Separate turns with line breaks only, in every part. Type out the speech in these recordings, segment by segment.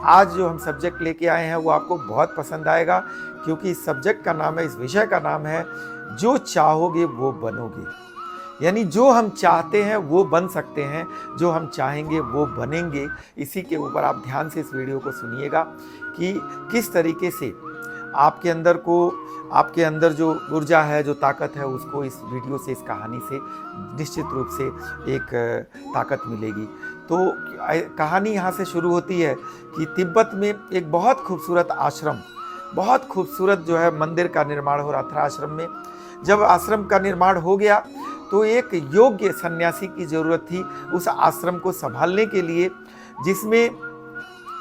आज जो हम सब्जेक्ट लेके आए हैं वो आपको बहुत पसंद आएगा, क्योंकि इस सब्जेक्ट का नाम है, इस विषय का नाम है, जो चाहोगे वो बनोगे। यानी जो हम चाहते हैं वो बन सकते हैं, जो हम चाहेंगे वो बनेंगे। इसी के ऊपर आप ध्यान से इस वीडियो को सुनिएगा कि किस तरीके से आपके अंदर जो ऊर्जा है, जो ताकत है, उसको इस वीडियो से, इस कहानी से निश्चित रूप से एक ताकत मिलेगी। तो कहानी यहाँ से शुरू होती है कि तिब्बत में एक बहुत खूबसूरत आश्रम, बहुत खूबसूरत जो है मंदिर का निर्माण हो रहा था आश्रम में। जब आश्रम का निर्माण हो गया तो एक योग्य सन्यासी की ज़रूरत थी उस आश्रम को संभालने के लिए, जिसमें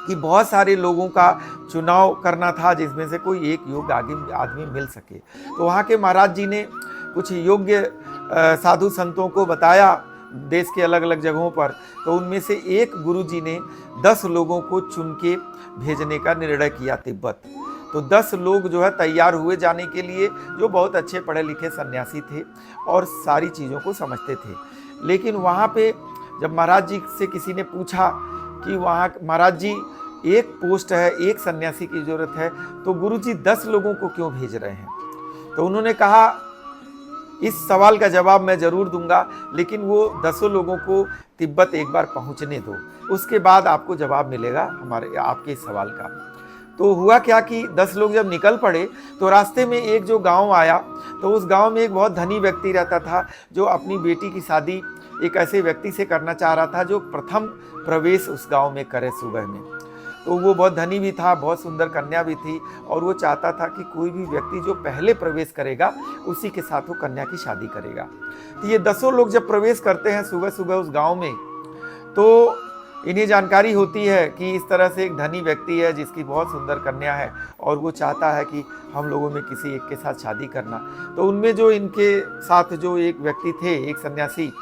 कि बहुत सारे लोगों का चुनाव करना था, जिसमें से कोई एक योग्य आदमी मिल सके। तो वहाँ के महाराज जी ने कुछ योग्य साधु संतों को बताया देश के अलग अलग जगहों पर। तो उनमें से एक गुरु जी ने 10 लोगों को चुन के भेजने का निर्णय किया तिब्बत। तो 10 लोग जो है तैयार हुए जाने के लिए, जो बहुत अच्छे पढ़े लिखे सन्यासी थे और सारी चीज़ों को समझते थे। लेकिन वहाँ पे जब महाराज जी से किसी ने पूछा कि वहाँ महाराज जी एक पोस्ट है, एक सन्यासी की ज़रूरत है, तो गुरु जी 10 लोगों को क्यों भेज रहे हैं? तो उन्होंने कहा इस सवाल का जवाब मैं ज़रूर दूंगा, लेकिन वो 10 लोगों को तिब्बत एक बार पहुंचने दो, उसके बाद आपको जवाब मिलेगा आपके इस सवाल का। तो हुआ क्या कि 10 लोग जब निकल पड़े तो रास्ते में एक जो गांव आया, तो उस गांव में एक बहुत धनी व्यक्ति रहता था, जो अपनी बेटी की शादी एक ऐसे व्यक्ति से करना चाह रहा था जो प्रथम प्रवेश उस गांव में करे सुबह में। तो वो बहुत धनी भी था, बहुत सुंदर कन्या भी थी, और वो चाहता था कि कोई भी व्यक्ति जो पहले प्रवेश करेगा उसी के साथ वो कन्या की शादी करेगा। तो ये 10 लोग जब प्रवेश करते हैं सुबह सुबह उस गांव में, तो इन्हें जानकारी होती है कि इस तरह से एक धनी व्यक्ति है जिसकी बहुत सुंदर कन्या है, और वो चाहता है कि हम लोगों में किसी एक के साथ शादी करना। तो उनमें जो इनके साथ जो एक व्यक्ति थे, एक सन्यासी,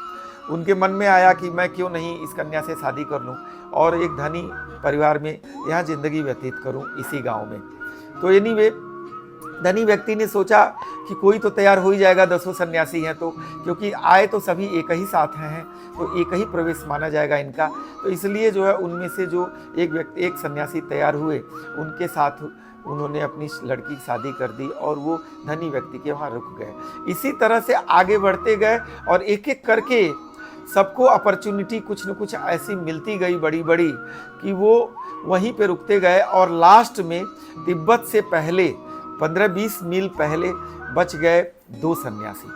उनके मन में आया कि मैं क्यों नहीं इस कन्या से शादी कर लूं और एक धनी परिवार में यहाँ ज़िंदगी व्यतीत करूं इसी गांव में। तो एनीवे धनी व्यक्ति ने सोचा कि कोई तो तैयार हो ही जाएगा, 10 सन्यासी हैं तो, क्योंकि आए तो सभी एक ही साथ हैं, तो एक ही प्रवेश माना जाएगा इनका। तो इसलिए जो है उनमें से जो एक सन्यासी तैयार हुए, उनके साथ उन्होंने अपनी लड़की की शादी कर दी और वो धनी व्यक्ति के वहाँ रुक गए। इसी तरह से आगे बढ़ते गए और एक एक करके सबको अपॉर्चुनिटी कुछ न कुछ ऐसी मिलती गई बड़ी बड़ी कि वो वहीं पे रुकते गए, और लास्ट में तिब्बत से पहले 15-20 मील पहले बच गए 2 सन्यासी,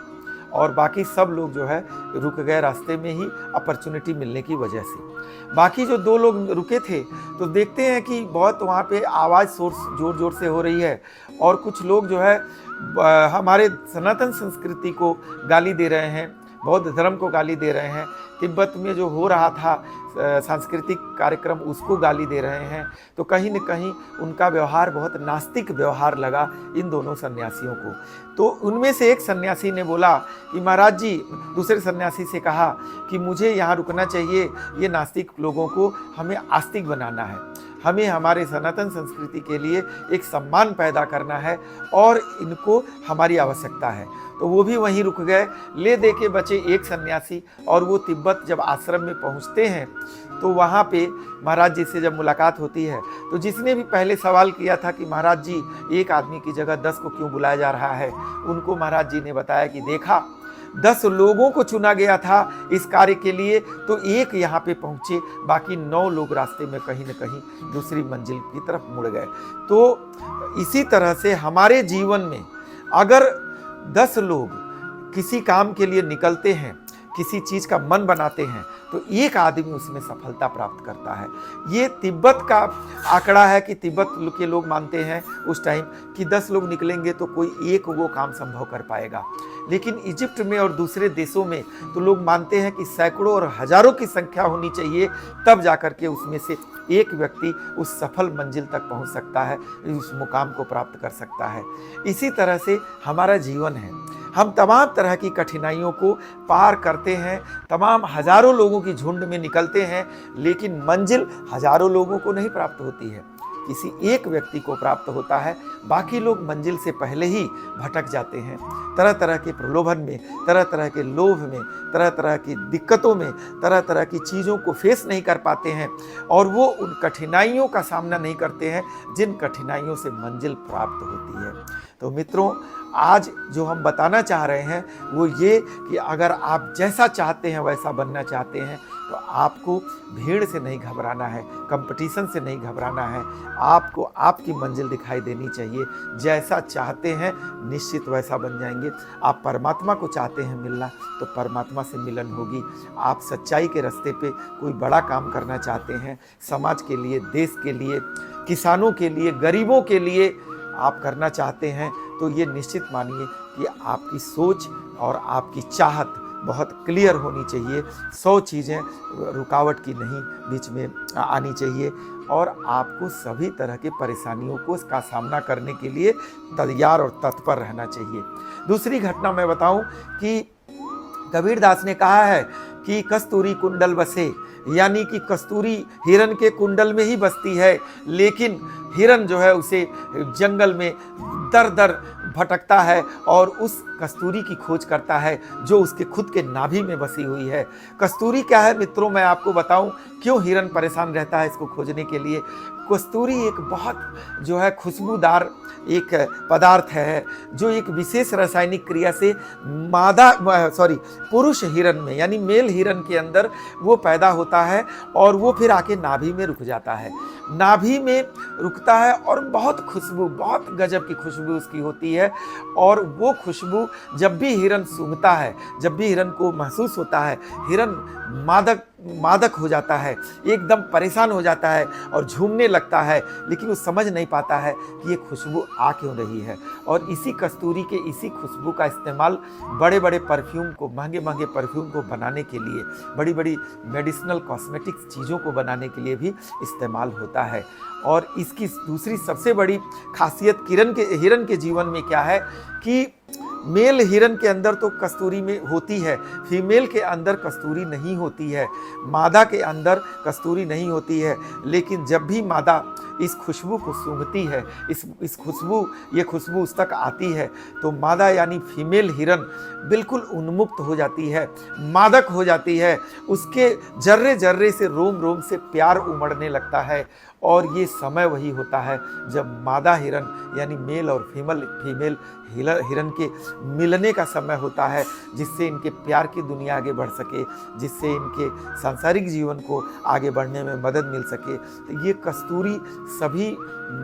और बाकी सब लोग जो है रुक गए रास्ते में ही अपॉर्चुनिटी मिलने की वजह से। बाकी जो 2 लोग रुके थे तो देखते हैं कि बहुत वहाँ पे आवाज़ सोर्स जोर जोर से हो रही है, और कुछ लोग जो है हमारे सनातन संस्कृति को गाली दे रहे हैं, बौद्ध धर्म को गाली दे रहे हैं, तिब्बत में जो हो रहा था सांस्कृतिक कार्यक्रम उसको गाली दे रहे हैं। तो कहीं न कहीं उनका व्यवहार बहुत नास्तिक व्यवहार लगा इन दोनों सन्यासियों को। तो उनमें से एक सन्यासी ने बोला कि महाराज जी, दूसरे सन्यासी से कहा कि मुझे यहाँ रुकना चाहिए, ये नास्तिक लोगों को हमें आस्तिक बनाना है, हमें हमारे सनातन संस्कृति के लिए एक सम्मान पैदा करना है और इनको हमारी आवश्यकता है। तो वो भी वहीं रुक गए। ले दे के बचे एक सन्यासी, और वो तिब्बत जब आश्रम में पहुंचते हैं तो वहाँ पे महाराज जी से जब मुलाकात होती है, तो जिसने भी पहले सवाल किया था कि महाराज जी एक आदमी की जगह 10 को क्यों बुलाया जा रहा है, उनको महाराज जी ने बताया कि देखा 10 लोगों को चुना गया था इस कार्य के लिए, तो एक यहाँ पे पहुँचे, बाकी 9 लोग रास्ते में कहीं न कहीं दूसरी मंजिल की तरफ मुड़ गए। तो इसी तरह से हमारे जीवन में अगर 10 लोग किसी काम के लिए निकलते हैं, किसी चीज़ का मन बनाते हैं, तो एक आदमी उसमें सफलता प्राप्त करता है। ये तिब्बत का आंकड़ा है कि तिब्बत के लोग मानते हैं उस टाइम कि 10 लोग निकलेंगे तो कोई एक वो काम संभव कर पाएगा। लेकिन इजिप्ट में और दूसरे देशों में तो लोग मानते हैं कि सैकड़ों और हजारों की संख्या होनी चाहिए, तब जाकर के उसमें से एक व्यक्ति उस सफल मंजिल तक पहुंच सकता है, उस मुकाम को प्राप्त कर सकता है। इसी तरह से हमारा जीवन है, हम तमाम तरह की कठिनाइयों को पार करते हैं, तमाम हजारों लोगों की झुंड में निकलते हैं, लेकिन मंजिल हजारों लोगों को नहीं प्राप्त होती है, किसी एक व्यक्ति को प्राप्त होता है, बाकी लोग मंजिल से पहले ही भटक जाते हैं। तरह तरह के प्रलोभन में, तरह तरह के लोभ में, तरह तरह की दिक्कतों में, तरह तरह की चीज़ों को फेस नहीं कर पाते हैं और वो उन कठिनाइयों का सामना नहीं करते हैं जिन कठिनाइयों से मंजिल प्राप्त होती है। तो मित्रों, आज जो हम बताना चाह रहे हैं वो ये कि अगर आप जैसा चाहते हैं वैसा बनना चाहते हैं तो आपको भीड़ से नहीं घबराना है, कंपटीशन से नहीं घबराना है। आपको आपकी मंजिल दिखाई देनी चाहिए। जैसा चाहते हैं निश्चित वैसा बन जाएंगे। आप परमात्मा को चाहते हैं मिलना तो परमात्मा से मिलन होगी। आप सच्चाई के रास्ते पे कोई बड़ा काम करना चाहते हैं, समाज के लिए, देश के लिए, किसानों के लिए, गरीबों के लिए आप करना चाहते हैं तो ये निश्चित मानिए कि आपकी सोच और आपकी चाहत बहुत क्लियर होनी चाहिए। 100 चीज़ें रुकावट की नहीं बीच में आनी चाहिए और आपको सभी तरह की परेशानियों को इसका सामना करने के लिए तैयार और तत्पर रहना चाहिए। दूसरी घटना मैं बताऊं कि कबीरदास ने कहा है कि कस्तूरी कुंडल बसे, यानी कि कस्तूरी हिरन के कुंडल में ही बसती है, लेकिन हिरन जो है उसे जंगल में दर दर भटकता है और उस कस्तूरी की खोज करता है जो उसके खुद के नाभि में बसी हुई है। कस्तूरी क्या है मित्रों, मैं आपको बताऊं क्यों हिरन परेशान रहता है इसको खोजने के लिए। कस्तूरी एक बहुत जो है खुशबूदार एक पदार्थ है जो एक विशेष रासायनिक क्रिया से पुरुष हिरन में यानी मेल हिरन के अंदर वो पैदा होता है और वो फिर आके नाभि में रुक जाता है। नाभि में रुकता है और बहुत गजब की खुशबू उसकी होती है और वो खुशबू जब भी हिरन सूंघता है, जब भी हिरन को महसूस होता है, हिरन मादक हो जाता है, एकदम परेशान हो जाता है और झूमने लगता है, लेकिन वो समझ नहीं पाता है कि ये खुशबू आ क्यों रही है। और इसी कस्तूरी के इसी खुशबू का इस्तेमाल बड़े बड़े परफ्यूम को, महंगे महंगे परफ्यूम को बनाने के लिए, बड़ी बड़ी मेडिसिनल कॉस्मेटिक्स चीज़ों को बनाने के लिए भी इस्तेमाल होता है। और इसकी दूसरी सबसे बड़ी खासियत हिरन के जीवन में क्या है कि मेल हिरन के अंदर तो कस्तूरी में होती है, फीमेल के अंदर कस्तूरी नहीं होती है, मादा के अंदर कस्तूरी नहीं होती है। लेकिन जब भी मादा इस खुशबू को सूंघती है, ये खुशबू उस तक आती है तो मादा यानी फीमेल हिरन बिल्कुल उन्मुक्त हो जाती है, मादक हो जाती है। उसके जर्रे जर्रे से, रोम रोम से प्यार उमड़ने लगता है और ये समय वही होता है जब मादा हिरन यानी मेल और फीमेल हिरन के मिलने का समय होता है, जिससे इनके प्यार की दुनिया आगे बढ़ सके, जिससे इनके सांसारिक जीवन को आगे बढ़ने में मदद मिल सके। तो ये कस्तूरी सभी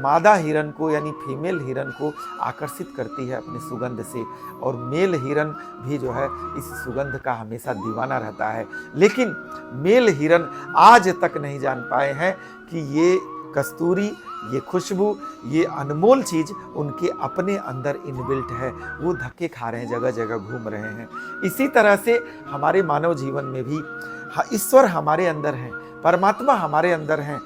मादा हिरन को यानी फीमेल हिरन को आकर्षित करती है अपनी सुगंध से और मेल हिरन भी जो है इस सुगंध का हमेशा दीवाना रहता है। लेकिन मेल हिरन आज तक नहीं जान पाए हैं कि ये कस्तूरी, ये खुशबू, ये अनमोल चीज़ उनके अपने अंदर इनबिल्ट है। वो धक्के खा रहे हैं, जगह जगह घूम रहे हैं। इसी तरह से हमारे मानव जीवन में भी ईश्वर हमारे अंदर हैं, परमात्मा हमारे अंदर हैं,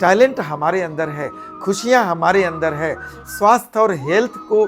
टैलेंट हमारे अंदर है, खुशियाँ हमारे अंदर है, स्वास्थ्य और हेल्थ को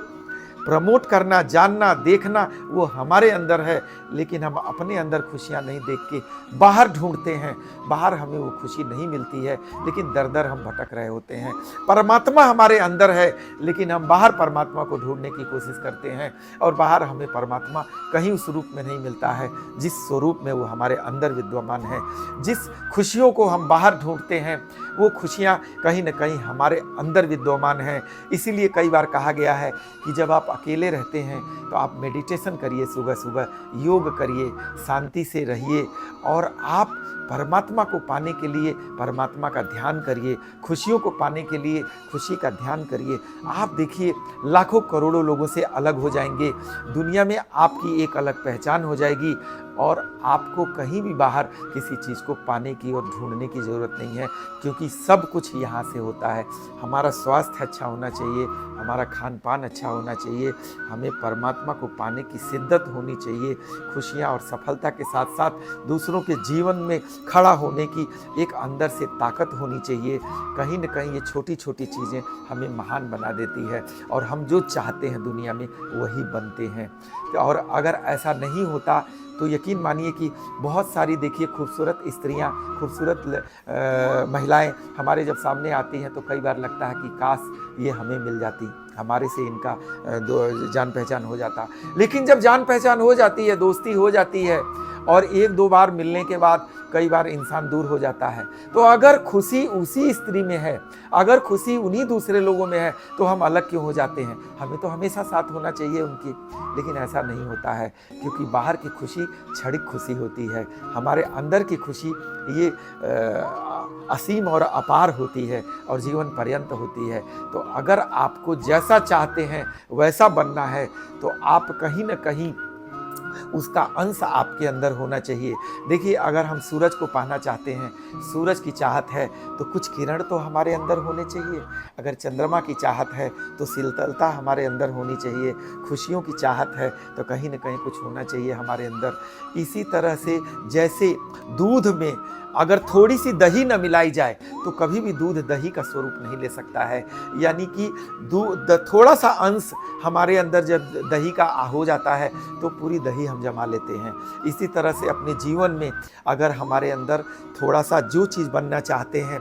प्रमोट करना, जानना, देखना वो हमारे अंदर है। लेकिन हम अपने अंदर खुशियाँ नहीं देख के बाहर ढूंढते हैं, बाहर हमें वो खुशी नहीं मिलती है, लेकिन दर दर हम भटक रहे होते हैं। परमात्मा हमारे अंदर है लेकिन हम बाहर परमात्मा को ढूंढने की कोशिश करते हैं और बाहर हमें परमात्मा कहीं उस रूप में नहीं मिलता है जिस स्वरूप में वो हमारे अंदर विद्यमान है। जिस खुशियों को हम बाहर ढूंढते हैं वो खुशियाँ कहीं न कहीं हमारे अंदर विद्यमान हैं। इसीलिए कई बार कहा गया है कि जब आप अकेले रहते हैं तो आप मेडिटेशन करिए, सुबह सुबह योग करिए, शांति से रहिए और आप परमात्मा को पाने के लिए परमात्मा का ध्यान करिए, खुशियों को पाने के लिए खुशी का ध्यान करिए। आप देखिए लाखों करोड़ों लोगों से अलग हो जाएंगे, दुनिया में आपकी एक अलग पहचान हो जाएगी और आपको कहीं भी बाहर किसी चीज़ को पाने की और ढूंढने की ज़रूरत नहीं है, क्योंकि सब कुछ यहाँ से होता है। हमारा स्वास्थ्य अच्छा होना चाहिए, हमारा खान पान अच्छा होना चाहिए, हमें परमात्मा को पाने की शिद्दत होनी चाहिए। खुशियाँ और सफलता के साथ साथ दूसरों के जीवन में खड़ा होने की एक अंदर से ताकत होनी चाहिए। कहीं न कहीं ये छोटी-छोटी चीज़ें हमें महान बना देती है और हम जो चाहते हैं दुनिया में वही बनते हैं। और अगर ऐसा नहीं होता तो यकीन मानिए कि बहुत सारी देखिए खूबसूरत स्त्रियाँ, खूबसूरत महिलाएँ हमारे जब सामने आती हैं तो कई बार लगता है कि काश ये हमें मिल जाती, हमारे से इनका जान पहचान हो जाता। लेकिन जब जान पहचान हो जाती है, दोस्ती हो जाती है और 1-2 बार मिलने के बाद कई बार इंसान दूर हो जाता है। तो अगर खुशी उसी स्त्री में है, अगर खुशी उन्हीं दूसरे लोगों में है, तो हम अलग क्यों हो जाते हैं? हमें तो हमेशा साथ होना चाहिए उनकी, लेकिन ऐसा नहीं होता है क्योंकि बाहर की खुशी क्षणिक खुशी होती है। हमारे अंदर की खुशी ये असीम और अपार होती है और जीवन पर्यंत होती है। तो अगर आपको जैसा चाहते हैं वैसा बनना है, तो आप कहीं न कहीं उसका अंश आपके अंदर होना चाहिए। देखिए, अगर हम सूरज को पाना चाहते हैं, सूरज की चाहत है तो कुछ किरण तो हमारे अंदर होने चाहिए। अगर चंद्रमा की चाहत है तो शीतलता हमारे अंदर होनी चाहिए। खुशियों की चाहत है तो कहीं न कहीं कुछ होना चाहिए हमारे अंदर। इसी तरह से जैसे दूध में अगर थोड़ी सी दही न मिलाई जाए तो कभी भी दूध दही का स्वरूप नहीं ले सकता है। यानी कि थोड़ा सा अंश हमारे अंदर जब दही का हो जाता है तो पूरी दही हम जमा लेते हैं। इसी तरह से अपने जीवन में अगर हमारे अंदर थोड़ा सा जो चीज़ बनना चाहते हैं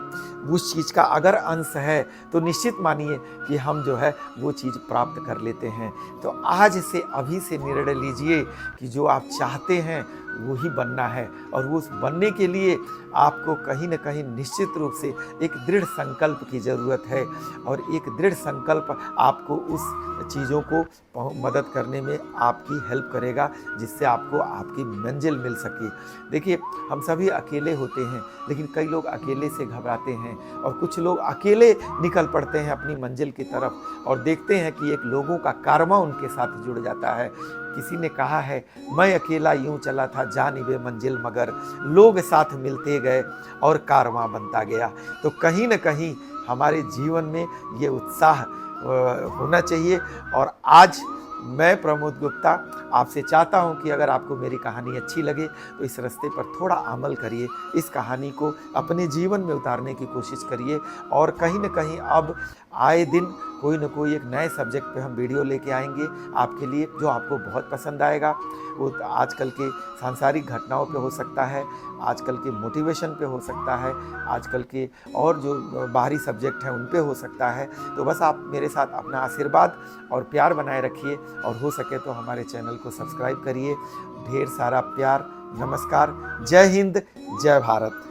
उस चीज़ का अगर अंश है तो निश्चित मानिए कि हम जो है वो चीज़ प्राप्त कर लेते हैं। तो आज से अभी से निर्णय लीजिए कि जो आप चाहते हैं वो ही बनना है और वो बनने के लिए आपको कहीं न कहीं निश्चित रूप से एक दृढ़ संकल्प की ज़रूरत है और एक दृढ़ संकल्प आपको उस चीज़ों को मदद करने में आपकी हेल्प करेगा जिससे आपको आपकी मंजिल मिल सके। देखिए, हम सभी अकेले होते हैं लेकिन कई लोग अकेले से घबराते हैं और कुछ लोग अकेले निकल पड़ते हैं अपनी मंजिल की तरफ और देखते हैं कि एक लोगों का कारवां उनके साथ जुड़ जाता है। किसी ने कहा है, मैं अकेला यूं चला था जानिबे मंजिल मगर लोग साथ मिलते गए और कारवां बनता गया। तो कहीं न कहीं हमारे जीवन में ये उत्साह होना चाहिए। और आज मैं प्रमोद गुप्ता आपसे चाहता हूं कि अगर आपको मेरी कहानी अच्छी लगे तो इस रास्ते पर थोड़ा अमल करिए, इस कहानी को अपने जीवन में उतारने की कोशिश करिए और कहीं न कहीं अब आए दिन कोई न कोई एक नए सब्जेक्ट पे हम वीडियो लेके आएंगे आपके लिए जो आपको बहुत पसंद आएगा। वो आजकल के सांसारिक घटनाओं पे हो सकता है, आजकल के मोटिवेशन पे हो सकता है, आजकल के और जो बाहरी सब्जेक्ट हैं उन पे हो सकता है। तो बस आप मेरे साथ अपना आशीर्वाद और प्यार बनाए रखिए और हो सके तो हमारे चैनल को सब्सक्राइब करिए। ढेर सारा प्यार। नमस्कार। जय हिंद, जय भारत।